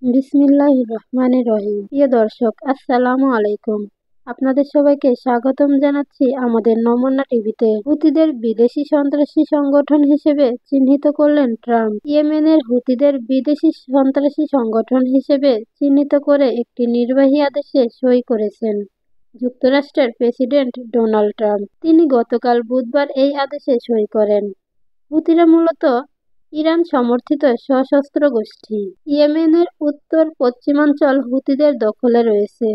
বিসমিল্লাহির রহমানির রহিম। প্রিয় দর্শক, আসসালামু আলাইকুম। আপনাদের সবাইকে স্বাগতম জানাচ্ছি আমাদের নমুনা টিভিতে। হুতিদের বিদেশি সন্ত্রাসী সংগঠন হিসেবে চিহ্নিত করলেন ট্রাম্প। ইয়েমেনের হুতিদের বিদেশি সন্ত্রাসী সংগঠন হিসেবে চিহ্নিত করে একটি নির্বাহী আদেশে সই করেছেন যুক্তরাষ্ট্রের প্রেসিডেন্ট ডোনাল্ড ট্রাম্প। তিনি গতকাল বুধবার এই আদেশে সই করেন। হুতিরা মূলত ইরান সমর্থিত সশস্ত্র গোষ্ঠী। ইয়েমেনের উত্তর পশ্চিমাঞ্চল হুতিদের দখলে রয়েছে।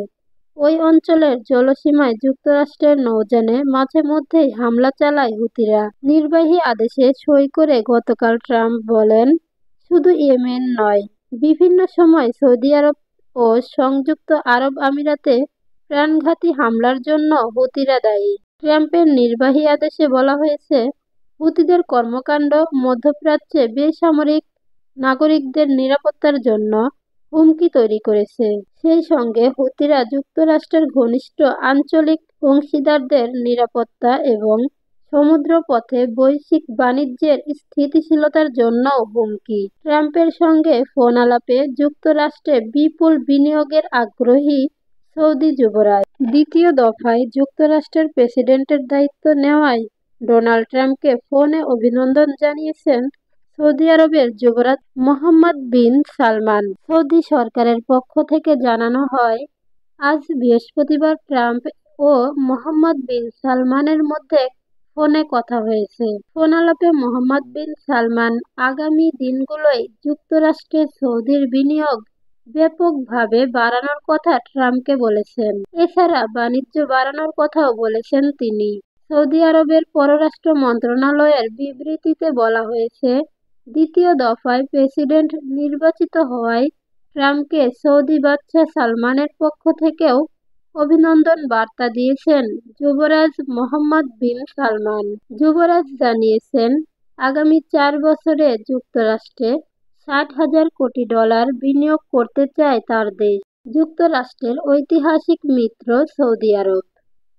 ওই অঞ্চলের জলসীমায় যুক্তরাষ্ট্রের নৌযানে মাঝে মধ্যেই হামলা চালায় হুতিরা। নির্বাহী আদেশে সই করে গতকাল ট্রাম্প বলেন, শুধু ইয়েমেন নয়, বিভিন্ন সময় সৌদি আরব ও সংযুক্ত আরব আমিরাতে প্রাণঘাতী হামলার জন্য হুতিরা দায়ী। ট্রাম্পের নির্বাহী আদেশে বলা হয়েছে, হুতিদের কর্মকাণ্ড মধ্যপ্রাচ্যে বেসামরিক নাগরিকদের নিরাপত্তার জন্য হুমকি তৈরি করেছে। সেই সঙ্গে হুতিরা যুক্তরাষ্ট্রের ঘনিষ্ঠ আঞ্চলিক অংশীদারদের নিরাপত্তা এবং সমুদ্রপথে বৈশ্বিক বাণিজ্যের স্থিতিশীলতার জন্যও হুমকি। ট্রাম্পের সঙ্গে ফোন আলাপে যুক্তরাষ্ট্রে বিপুল বিনিয়োগের আগ্রহী সৌদি যুবরাজ। দ্বিতীয় দফায় যুক্তরাষ্ট্রের প্রেসিডেন্টের দায়িত্ব নেওয়ায় ডোনাল্ড ট্রাম্পকে ফোনে অভিনন্দন জানিয়েছেন সৌদি আরবের যুবরাজ মোহাম্মদ বিন সালমান। সৌদি সরকারের পক্ষ থেকে জানানো হয়, আজ বৃহস্পতিবার ট্রাম্প ও মোহাম্মদ বিন সালমানের মধ্যে ফোনে কথা হয়েছে। ফোন আলাপে মোহাম্মদ বিন সালমান আগামী দিনগুলোয় যুক্তরাষ্ট্রে সৌদির বিনিয়োগ ব্যাপকভাবে বাড়ানোর কথা ট্রাম্পকে বলেছেন। এছাড়া বাণিজ্য বাড়ানোর কথাও বলেছেন তিনি। সৌদি আরবের পররাষ্ট্র মন্ত্রণালয়ের বিবৃতিতে বলা হয়েছে, দ্বিতীয় দফায় প্রেসিডেন্ট নির্বাচিত হওয়ায় ট্রাম্পকে সৌদি বাদশাহ সালমানের পক্ষ থেকেও অভিনন্দন বার্তা দিয়েছেন যুবরাজ মোহাম্মদ বিন সালমান। যুবরাজ জানিয়েছেন, আগামী 4 বছরে যুক্তরাষ্ট্রে $60,000 কোটি বিনিয়োগ করতে চায় তার দেশ। যুক্তরাষ্ট্রের ঐতিহাসিক মিত্র সৌদি আরব।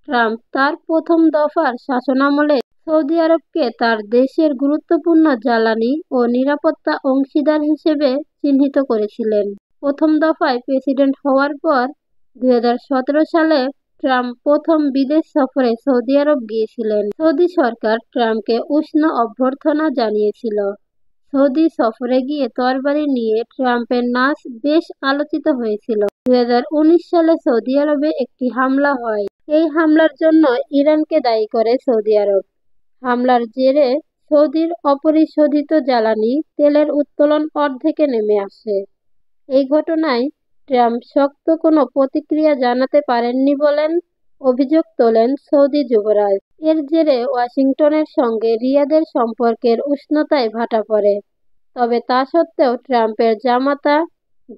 ট্রাম্প তার প্রথম দফার শাসনামলে সৌদি আরবকে তার দেশের গুরুত্বপূর্ণ জ্বালানি ও নিরাপত্তা অংশীদার হিসেবে চিহ্নিত করেছিলেন। প্রথম দফায় প্রেসিডেন্ট হওয়ার পর 2017 সালে ট্রাম্প প্রথম বিদেশ সফরে সৌদি আরব গিয়েছিলেন। সৌদি সরকার ট্রাম্পকে উষ্ণ অভ্যর্থনা জানিয়েছিল। সৌদি সফরে গিয়ে তরবারি নিয়ে ট্রাম্পের নাচ বেশ আলোচিত হয়েছিল। 2019 সালে সৌদি আরবে একটি হামলা হয়। এই হামলার জন্য ইরানকে দায়ী করে সৌদি আরব। হামলার জেরে সৌদির অপরিশোধিত জ্বালানি তেলের উত্তোলন অর্ধেকে নেমে আসে। এই ঘটনায় ট্রাম্প শক্ত কোনো প্রতিক্রিয়া জানাতে পারেননি বলেন অভিযোগ তোলেন সৌদি যুবরাজ। এর জেরে ওয়াশিংটনের সঙ্গে রিয়াদের সম্পর্কের উষ্ণতায় ভাটা পড়ে। তবে তা সত্ত্বেও ট্রাম্পের জামাতা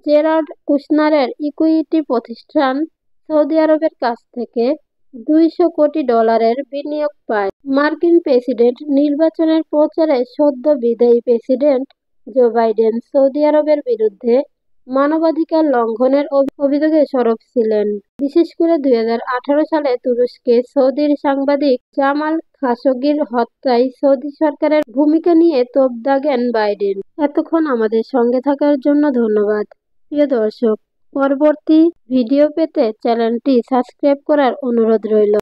জেরার্ড কুশনারের ইকুইটি প্রতিষ্ঠান সৌদি আরবের কাছ থেকে $200 কোটি বিনিয়োগ পায়। মার্কিন প্রেসিডেন্ট নির্বাচনের প্রচারে সদ্য বিদায়ী প্রেসিডেন্ট জো বাইডেন সৌদি আরবের বিরুদ্ধে মানবাধিকার লঙ্ঘনের অভিযোগে সরব ছিলেন। বিশেষ করে 2018 সালে তুরস্কে সৌদির সাংবাদিক জামাল খাশোগির হত্যায় সৌদি সরকারের ভূমিকা নিয়ে তোপ দাগেন বাইডেন। এতক্ষণ আমাদের সঙ্গে থাকার জন্য ধন্যবাদ। প্রিয় দর্শক, পরবর্তী ভিডিও পেতে চ্যানেলটি সাবস্ক্রাইব করার অনুরোধ রইল।